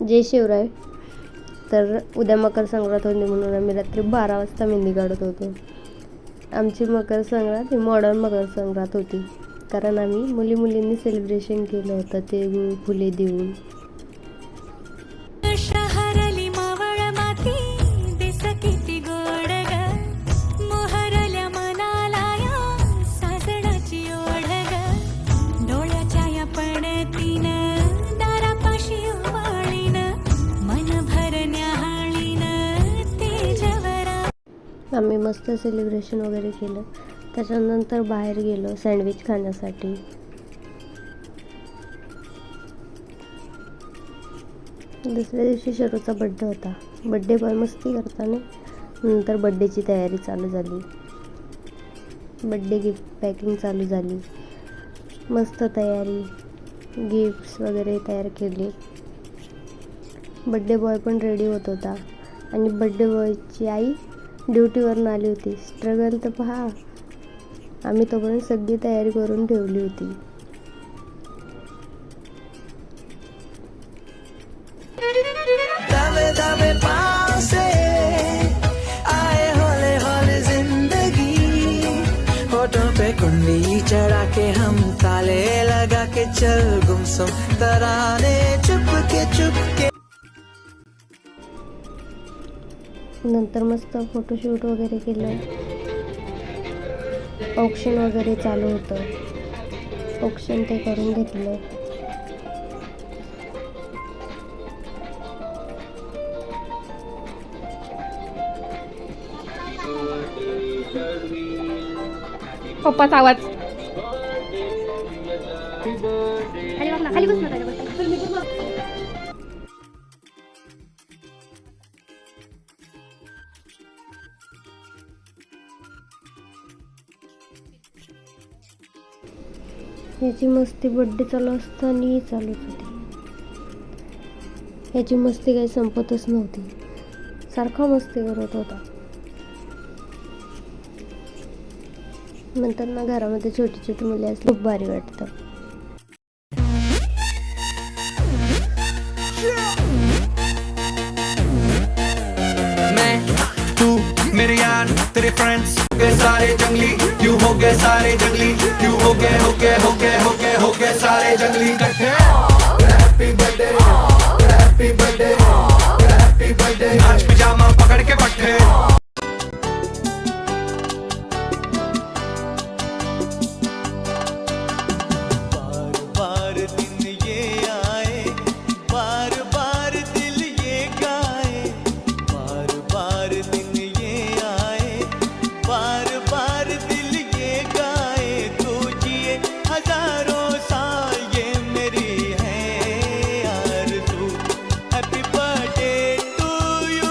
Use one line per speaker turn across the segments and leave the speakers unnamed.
जय शिवराय. तर उद्या मकर संक्रांत होती म्हणून आम्ही रात्री 12 वाजता मेहंदी काढत होतो. आमची मकर संक्रांत ही मॉडर्न मकर संक्रांत होती, कारण आम्ही मुलींनी सेलिब्रेशन केलं होतं तिळगुळ फुले देऊन. आम्ही मस्त सेलिब्रेशन वगैरे केलं. त्याच्यानंतर बाहेर गेलो सँडविच खाण्यासाठी. दुसऱ्या दिवशी शरूचा बड्डे होता. बड्डे बॉय मस्ती करताना नंतर बड्डेची तयारी चालू झाली. बड्डे गिफ्ट पॅकिंग चालू झाली. मस्त तयारी, गिफ्ट्स वगैरे तयार केले. बड्डे बॉय पण रेडी होत होता आणि बड्डे बॉयची आई ड्युटीवरून आली होती. स्ट्रगल तर पहा. आम्ही तोपर्यंत सगळी तयारी करून ठेवली होती.
दावे पासे आए हौले हौले जिंदगी, होठों पे कुंडी चढ़ा के हम ताले लगा के चल गुमसुम तराने चुपके.
नंतर मस्त फोटोशूट वगैरे केलं. ऑक्शन वगैरे चालू होतं. ऑक्शन ते करून घेतलं.
पप्पाचा आवाज. खाली बस ना.
याची मस्ती बड्डे चालू असताना चालूच होती. याची मस्ती काही संपतच नव्हती. सारखा मस्ती करत होता. नंतर ना घरामध्ये छोटी छोटी मुले असली खूप भारी वाटतं.
मेरे यार तेरे फ्रेंड्स हो गए सारे जंगली, क्यों हो गए सारे जंगली, क्यों हो गए सारे जंगली इकट्ठे. Happy birthday happy birthday happy birthday. नाच पिजामा पकड़ के पट्टे. बार बार दिन ये आए, बार बार दिल ये गाए, बार बार दिन ये आए, बार बार दिल ये गाए. तू जिए हजारों साल ये मेरी है आरज़ू. Happy birthday to you,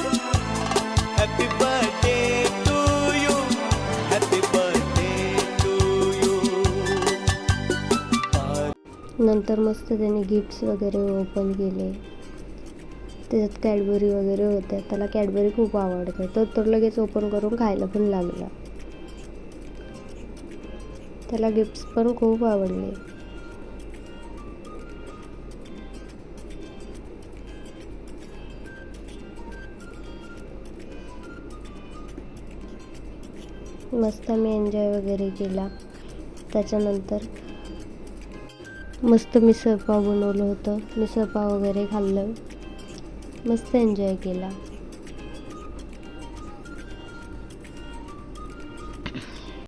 happy birthday to you, happy birthday to you.
नंतर मस्त त्याने गिफ्ट्स वगैरे ओपन केले. त्याच्यात कॅडबरी वगैरे होत्या. त्याला कॅडबरी खूप आवडते. तो लगेच ओपन करून खायला पण लागला. त्याला गिफ्ट्स पण खूप आवडले. मस्त आम्ही एन्जॉय वगैरे केला. त्याच्यानंतर मस्त मिसळपाव बनवलं होतं. मिसळपाव वगैरे खाल्लं. मस्त एन्जॉय केला.